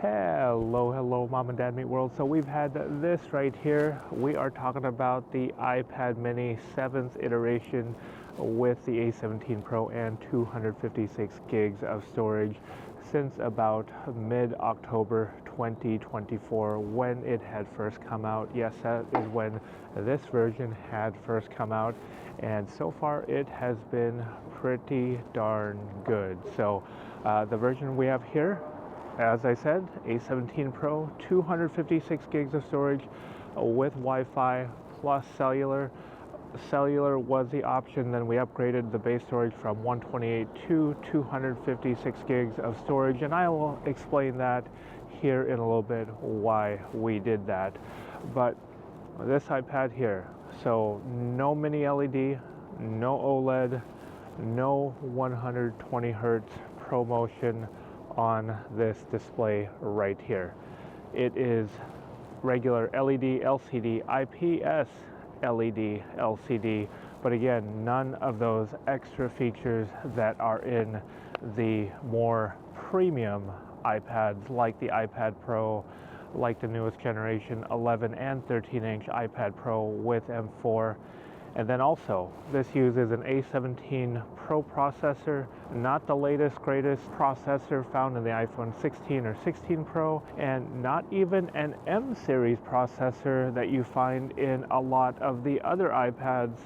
Hello, Mom and Dad Meet World. So we've had this right here. We are talking about the iPad mini 7th iteration with the A17 Pro and 256 gigs of storage since about mid-October 2024 when it had first come out. Yes, that is when this version had first come out, and so far it has been pretty darn good. So the version we have here, as I said, A17 Pro, 256 gigs of storage with Wi-Fi plus cellular. Cellular was the option, then we upgraded the base storage from 128 to 256 gigs of storage, and I will explain that here in a little bit why we did that. But this iPad here, so no mini LED, no OLED, no 120 hertz ProMotion on this display right here. It is regular LED, LCD, IPS LED, LCD, but again, none of those extra features that are in the more premium iPads like the iPad Pro, like the newest generation 11 and 13-inch iPad Pro with M4. And then also, this uses an A17 Pro processor, not the latest, greatest processor found in the iPhone 16 or 16 Pro, and not even an M series processor that you find in a lot of the other iPads,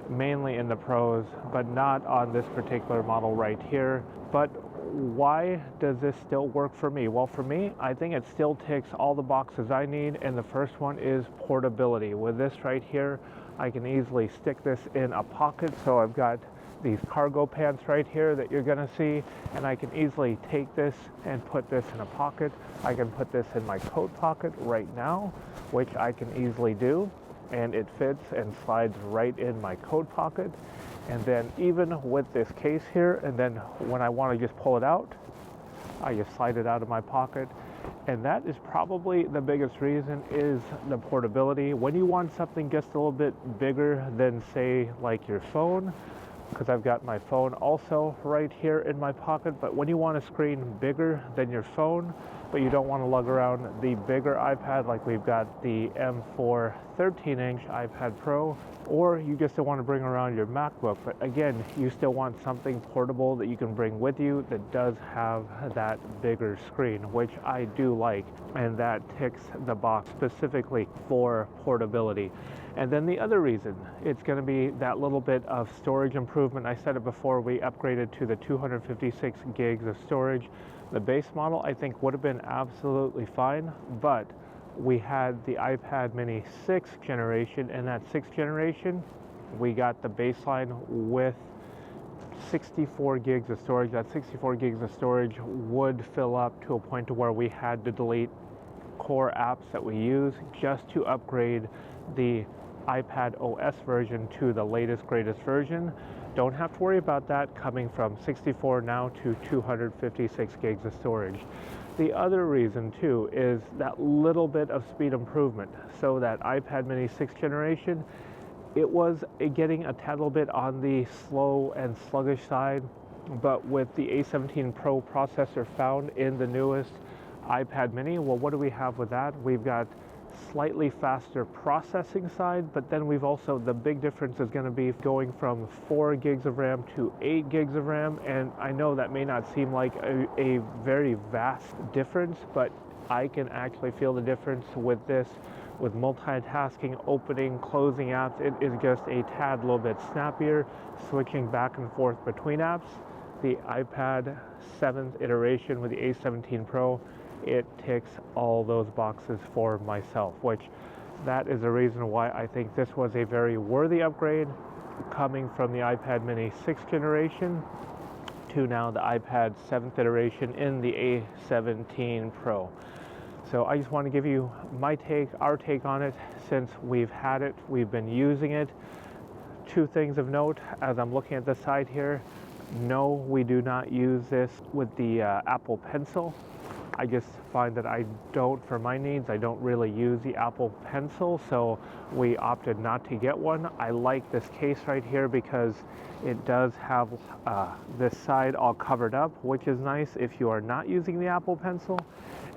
mainly in the Pros, but not on this particular model right here. But why does this still work for me? Well, for me, I think it still ticks all the boxes I need, and the first one is portability. With this right here, I can easily stick this in a pocket, so I've got these cargo pants right here that you're gonna see, and I can easily take this and put this in a pocket. I can put this in my coat pocket right now, which I can easily do, and it fits and slides right in my coat pocket. And then even with this case here, and then when I want to just pull it out, I just slide it out of my pocket. And that is probably the biggest reason, is the portability. When you want something just a little bit bigger than, say, like your phone, because I've got my phone also right here in my pocket, but when you want a screen bigger than your phone, but you don't want to lug around the bigger iPad, like we've got the M4 13-inch iPad Pro, or you just don't want to bring around your MacBook, but again, you still want something portable that you can bring with you that does have that bigger screen, which I do like, and that ticks the box specifically for portability. And then the other reason, it's going to be that little bit of storage improvement. I said it before, we upgraded to the 256 gigs of storage. The base model, I think, would have been absolutely fine, but we had the iPad mini 6th generation, and that 6th generation, we got the baseline with 64 gigs of storage. That 64 gigs of storage would fill up to a point to where we had to delete core apps that we use just to upgrade the iPad OS version to the latest, greatest version. Don't have to worry about that coming from 64 now to 256 gigs of storage. The other reason too is that little bit of speed improvement. So that iPad mini 6th generation, it was getting a tad little bit on the slow and sluggish side, but with the A17 Pro processor found in the newest iPad mini, well, what do we have with that? We've got slightly faster processing side, but then we've also, the big difference is going to be going from 4 gigs of RAM to 8 gigs of RAM, and I know that may not seem like a very vast difference, but I can actually feel the difference with this. With multitasking, opening, closing apps, it is just a tad little bit snappier, switching back and forth between apps. The iPad 7th iteration with the A17 Pro, it ticks all those boxes for myself, which that is the reason why I think this was a very worthy upgrade, coming from the iPad mini 6th generation to now the iPad 7th iteration in the A17 Pro. So I just want to give you my take, our take on it, since we've had it, we've been using it. 2 things of note as I'm looking at the side here. No, we do not use this with the Apple Pencil. I just find that I don't, for my needs, I don't really use the Apple Pencil, so we opted not to get one. I like this case right here because it does have this side all covered up, which is nice if you are not using the Apple Pencil.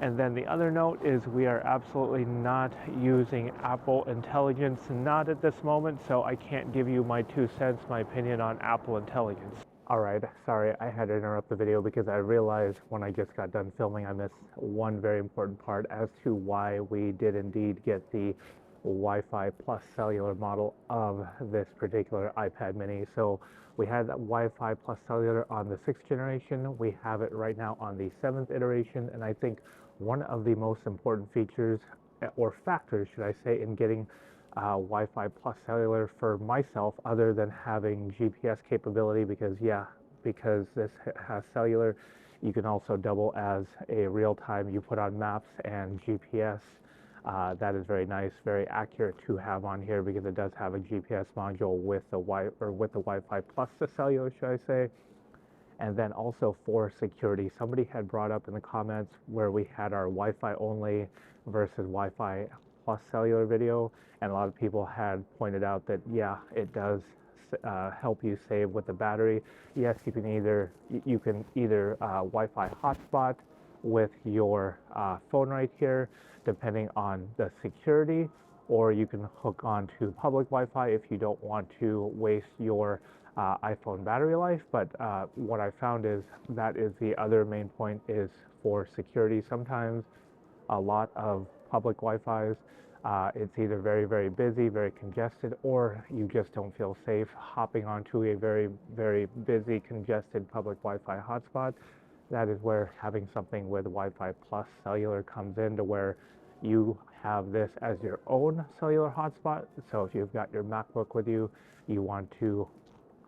And then the other note is we are absolutely not using Apple Intelligence, not at this moment, so I can't give you my 2 cents, my opinion on Apple Intelligence. Alright, sorry, I had to interrupt the video because I realized when I just got done filming I missed one very important part as to why we did indeed get the Wi-Fi plus cellular model of this particular iPad mini. So we had Wi-Fi plus cellular on the 6th generation. We have it right now on the 7th iteration, and I think one of the most important features or factors, should I say, in getting Wi-Fi plus cellular for myself, other than having GPS capability, because this has cellular, you can also double as a real-time. You put on maps and GPS. That is very nice, very accurate to have on here because it does have a GPS module with the Wi-Fi plus the cellular, should I say. And then also for security, somebody had brought up in the comments where we had our Wi-Fi only versus Wi-Fi plus cellular video, and a lot of people had pointed out that it does help you save with the battery. Yes, you can either Wi-Fi hotspot with your phone right here, depending on the security, or you can hook onto public Wi-Fi if you don't want to waste your iPhone battery life. But what I found is that is the other main point, is for security. Sometimes a lot of public Wi-Fis, it's either very, very busy, very congested, or you just don't feel safe hopping onto a very, very busy, congested public Wi-Fi hotspot. That is where having something with Wi-Fi plus cellular comes in, to where you have this as your own cellular hotspot. So if you've got your MacBook with you, you want to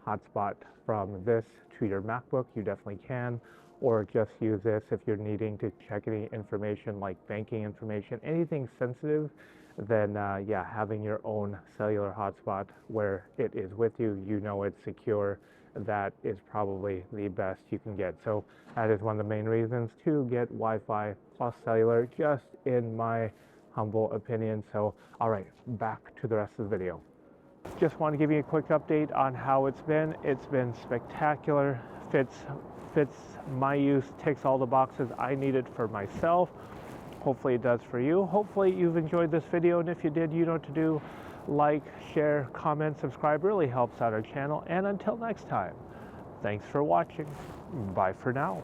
hotspot from this to your MacBook, you definitely can. Or just use this if you're needing to check any information like banking information, anything sensitive, then having your own cellular hotspot where it is with you, you know it's secure, that is probably the best you can get. So that is one of the main reasons to get Wi-Fi plus cellular, just in my humble opinion. So all right, back to the rest of the video. Just want to give you a quick update on how it's been. It's been spectacular, fits my use, ticks all the boxes I needed for myself. Hopefully it does for you. Hopefully you've enjoyed this video, and if you did, you know what to do. Like, share, comment, subscribe, really helps out our channel. And until next time, thanks for watching. Bye for now.